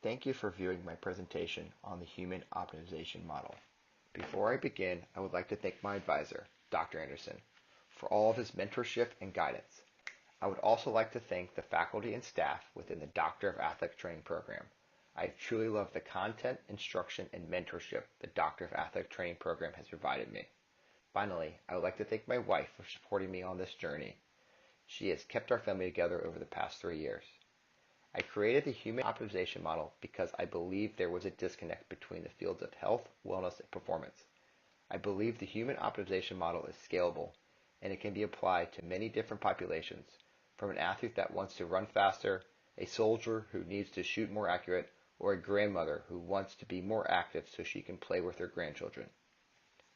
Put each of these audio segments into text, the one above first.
Thank you for viewing my presentation on the Human Optimization Model. Before I begin, I would like to thank my advisor, Dr. Anderson, for all of his mentorship and guidance. I would also like to thank the faculty and staff within the Doctor of Athletics Training program. I truly love the content, instruction, and mentorship the Doctor of Athletics Training program has provided me. Finally, I would like to thank my wife for supporting me on this journey. She has kept our family together over the past 3 years. I created the Human Optimization Model because I believed there was a disconnect between the fields of health, wellness, and performance. I believe the Human Optimization Model is scalable, and it can be applied to many different populations, from an athlete that wants to run faster, a soldier who needs to shoot more accurate, or a grandmother who wants to be more active so she can play with her grandchildren.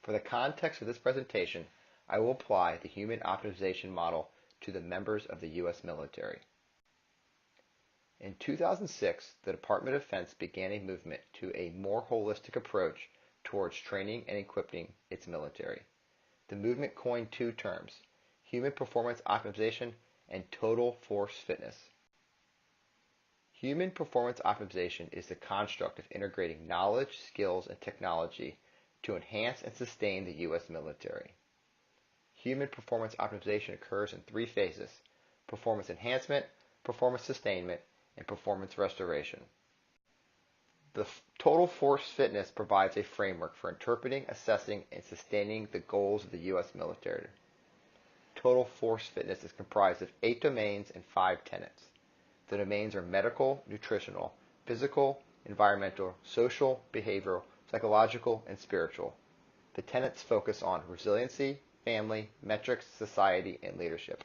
For the context of this presentation, I will apply the Human Optimization Model to the members of the U.S. military. In 2006, the Department of Defense began a movement to a more holistic approach towards training and equipping its military. The movement coined two terms, human performance optimization and total force fitness. Human performance optimization is the construct of integrating knowledge, skills, and technology to enhance and sustain the U.S. military. Human performance optimization occurs in three phases: performance enhancement, performance sustainment, and performance restoration. The Total Force Fitness provides a framework for interpreting, assessing, and sustaining the goals of the U.S. military. Total Force Fitness is comprised of 8 domains and 5 tenets. The domains are medical, nutritional, physical, environmental, social, behavioral, psychological, and spiritual. The tenets focus on resiliency, family, metrics, society, and leadership.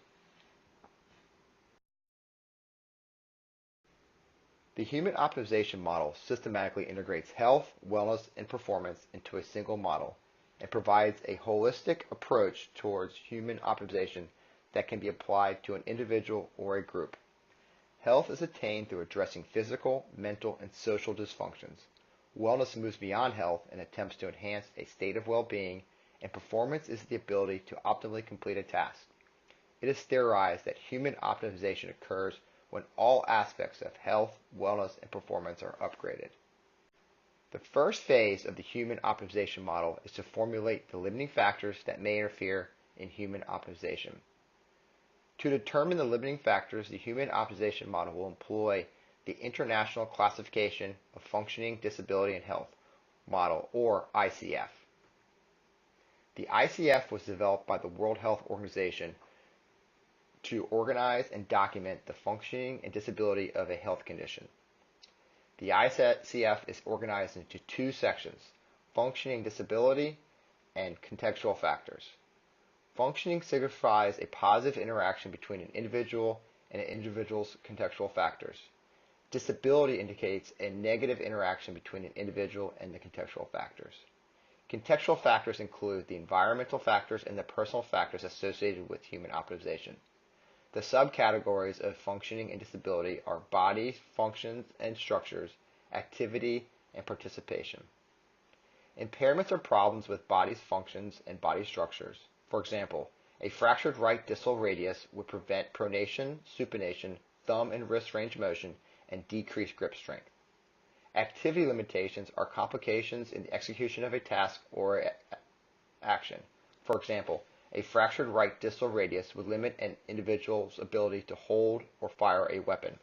The Human Optimization Model systematically integrates health, wellness, and performance into a single model and provides a holistic approach towards human optimization that can be applied to an individual or a group. Health is attained through addressing physical, mental, and social dysfunctions. Wellness moves beyond health and attempts to enhance a state of well-being, and performance is the ability to optimally complete a task. It is theorized that human optimization occurs when all aspects of health, wellness, and performance are upgraded. The first phase of the Human Optimization Model is to formulate the limiting factors that may interfere in human optimization. To determine the limiting factors, the Human Optimization Model will employ the International Classification of Functioning, Disability, and Health Model, or ICF. The ICF was developed by the World Health Organization to organize and document the functioning and disability of a health condition. The ICF is organized into two sections: functioning disability and contextual factors. Functioning signifies a positive interaction between an individual and an individual's contextual factors. Disability indicates a negative interaction between an individual and the contextual factors. Contextual factors include the environmental factors and the personal factors associated with human optimization. The subcategories of functioning and disability are body, functions and structures, activity, and participation. Impairments are problems with body's functions and body structures. For example, a fractured right distal radius would prevent pronation, supination, thumb and wrist range motion, and decreased grip strength. Activity limitations are complications in the execution of a task or action. For example, a fractured right distal radius would limit an individual's ability to hold or fire a weapon.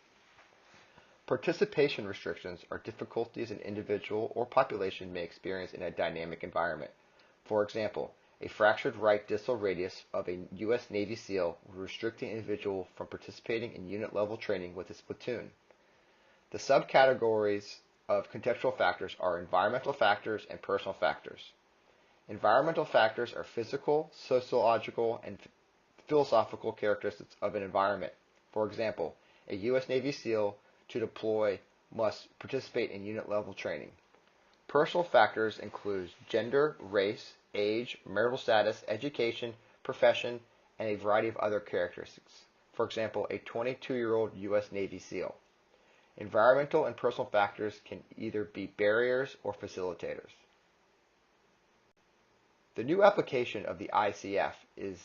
Participation restrictions are difficulties an individual or population may experience in a dynamic environment. For example, a fractured right distal radius of a U.S. Navy SEAL would restrict the individual from participating in unit-level training with his platoon. The subcategories of contextual factors are environmental factors and personal factors. Environmental factors are physical, sociological, and philosophical characteristics of an environment. For example, a U.S. Navy SEAL to deploy must participate in unit-level training. Personal factors include gender, race, age, marital status, education, profession, and a variety of other characteristics. For example, a 22-year-old U.S. Navy SEAL. Environmental and personal factors can either be barriers or facilitators. The new application of the ICF is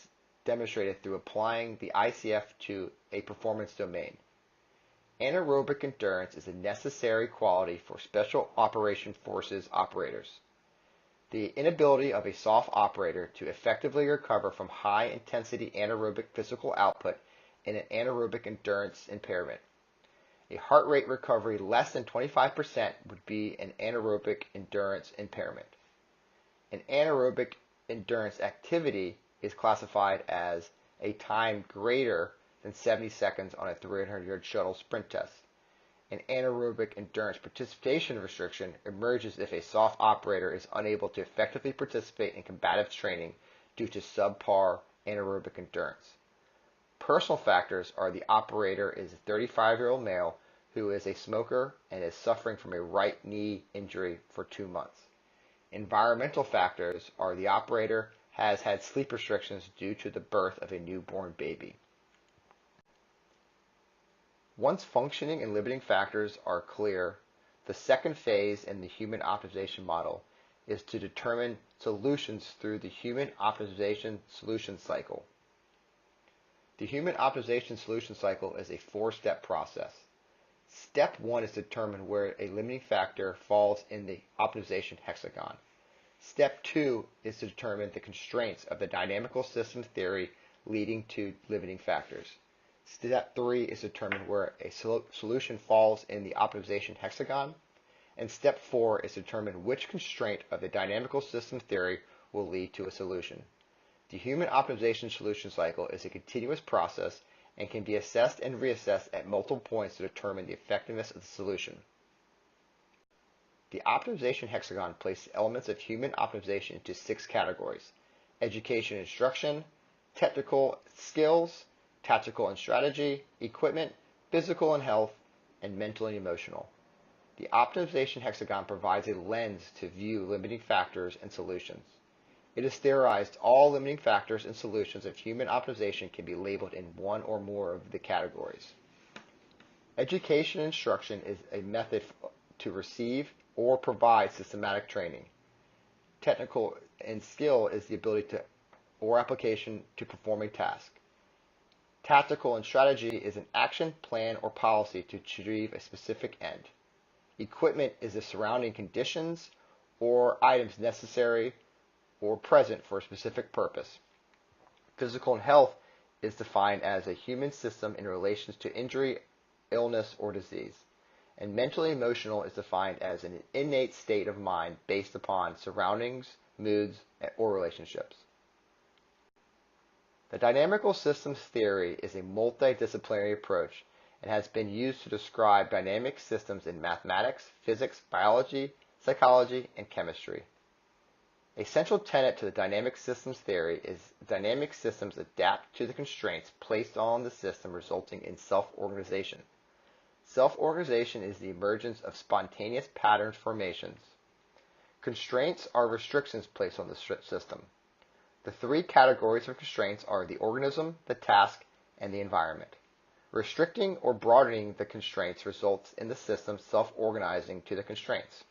demonstrated through applying the ICF to a performance domain. Anaerobic endurance is a necessary quality for Special Operation Forces operators. The inability of a SOF operator to effectively recover from high-intensity anaerobic physical output in an anaerobic endurance impairment. A heart rate recovery less than 25% would be an anaerobic endurance impairment. An anaerobic endurance activity is classified as a time greater than 70 seconds on a 300-yard shuttle sprint test. An anaerobic endurance participation restriction emerges if a SOF operator is unable to effectively participate in combative training due to subpar anaerobic endurance. Personal factors are the operator is a 35-year-old male who is a smoker and is suffering from a right knee injury for 2 months. Environmental factors are the operator has had sleep restrictions due to the birth of a newborn baby. Once functioning and limiting factors are clear, the second phase in the human optimization model is to determine solutions through the human optimization solution cycle. The human optimization solution cycle is a 4-step process. Step 1 is to determine where a limiting factor falls in the optimization hexagon. Step 2 is to determine the constraints of the dynamical system theory leading to limiting factors. Step 3 is to determine where a solution falls in the optimization hexagon. And step 4 is to determine which constraint of the dynamical system theory will lead to a solution. The human optimization solution cycle is a continuous process and can be assessed and reassessed at multiple points to determine the effectiveness of the solution. The optimization hexagon places elements of human optimization into 6 categories: education and instruction, technical skills, tactical and strategy, equipment, physical and health, and mental and emotional. The optimization hexagon provides a lens to view limiting factors and solutions. It is theorized all limiting factors and solutions of human optimization can be labeled in one or more of the categories. Education and instruction is a method to receive or provide systematic training. Technical and skill is the ability to or application to perform a task. Tactical and strategy is an action, plan, or policy to achieve a specific end. Equipment is the surrounding conditions or items necessary or present for a specific purpose. Physical and health is defined as a human system in relation to injury, illness, or disease. And mentally emotional is defined as an innate state of mind based upon surroundings, moods, or relationships. The dynamical systems theory is a multidisciplinary approach and has been used to describe dynamic systems in mathematics, physics, biology, psychology, and chemistry. A central tenet to the dynamic systems theory is dynamic systems adapt to the constraints placed on the system, resulting in self-organization. Self-organization is the emergence of spontaneous pattern formations. Constraints are restrictions placed on the system. The 3 categories of constraints are the organism, the task, and the environment. Restricting or broadening the constraints results in the system self-organizing to the constraints.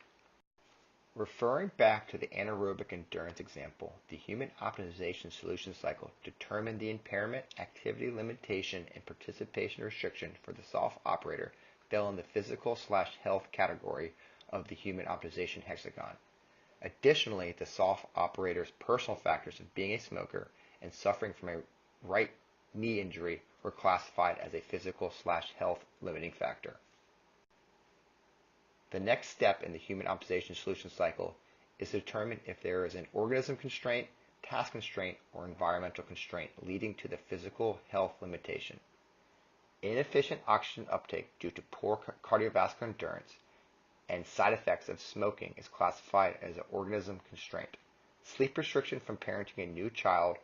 Referring back to the anaerobic endurance example, the human optimization solution cycle determined the impairment, activity limitation, and participation restriction for the SOF operator fell in the physical/health category of the human optimization hexagon. Additionally, the SOF operator's personal factors of being a smoker and suffering from a right knee injury were classified as a physical/health limiting factor. The next step in the human optimization solution cycle is to determine if there is an organism constraint, task constraint, or environmental constraint leading to the physical health limitation. Inefficient oxygen uptake due to poor cardiovascular endurance and side effects of smoking is classified as an organism constraint. Sleep restriction from parenting a new child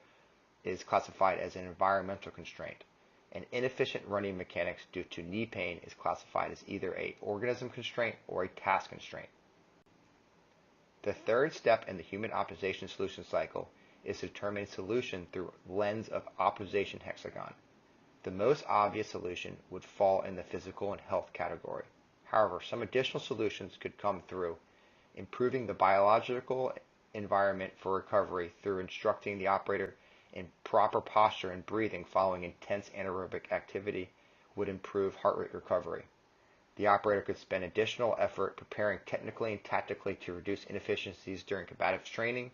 is classified as an environmental constraint. And inefficient running mechanics due to knee pain is classified as either an organism constraint or a task constraint. The third step in the human optimization solution cycle is to determine a solution through lens of optimization hexagon. The most obvious solution would fall in the physical and health category. However, some additional solutions could come through improving the biological environment for recovery through instructing the operator in proper posture and breathing following intense anaerobic activity would improve heart rate recovery. The operator could spend additional effort preparing technically and tactically to reduce inefficiencies during combative training,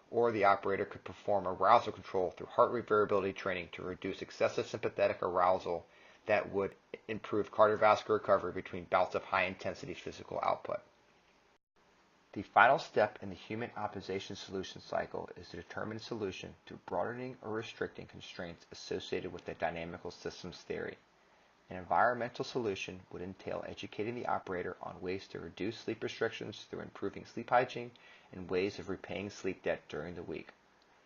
or the operator could perform arousal control through heart rate variability training to reduce excessive sympathetic arousal that would improve cardiovascular recovery between bouts of high-intensity physical output. The final step in the human optimization solution cycle is to determine a solution to broadening or restricting constraints associated with the dynamical systems theory. An environmental solution would entail educating the operator on ways to reduce sleep restrictions through improving sleep hygiene and ways of repaying sleep debt during the week.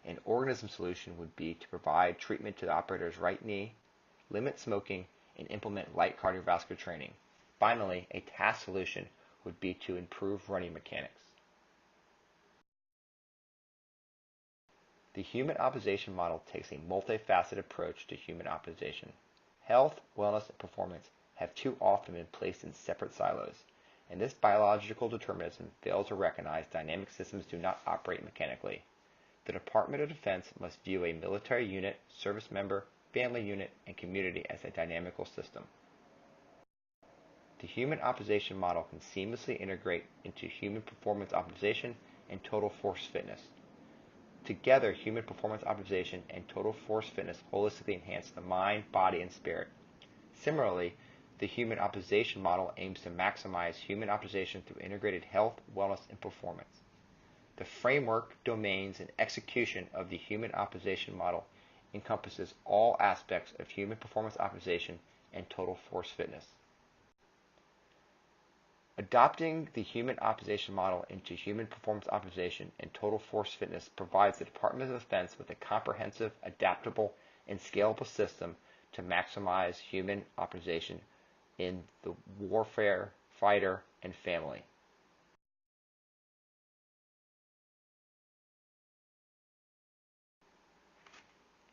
An organism solution would be to provide treatment to the operator's right knee, limit smoking, and implement light cardiovascular training. Finally, a task solution would be to improve running mechanics. The human optimization model takes a multifaceted approach to human optimization. Health, wellness, and performance have too often been placed in separate silos, and this biological determinism fails to recognize dynamic systems do not operate mechanically. The Department of Defense must view a military unit, service member, family unit, and community as a dynamical system. The human optimization model can seamlessly integrate into human performance optimization and total force fitness. Together, human performance optimization and total force fitness holistically enhance the mind, body, and spirit. Similarly, the human optimization model aims to maximize human optimization through integrated health, wellness, and performance. The framework, domains, and execution of the human optimization model encompasses all aspects of human performance optimization and total force fitness. Adopting the human optimization model into human performance optimization and total force fitness provides the Department of Defense with a comprehensive, adaptable, and scalable system to maximize human optimization in the warfare, fighter, and family.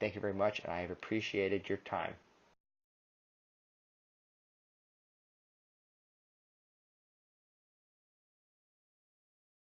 Thank you very much, and I have appreciated your time.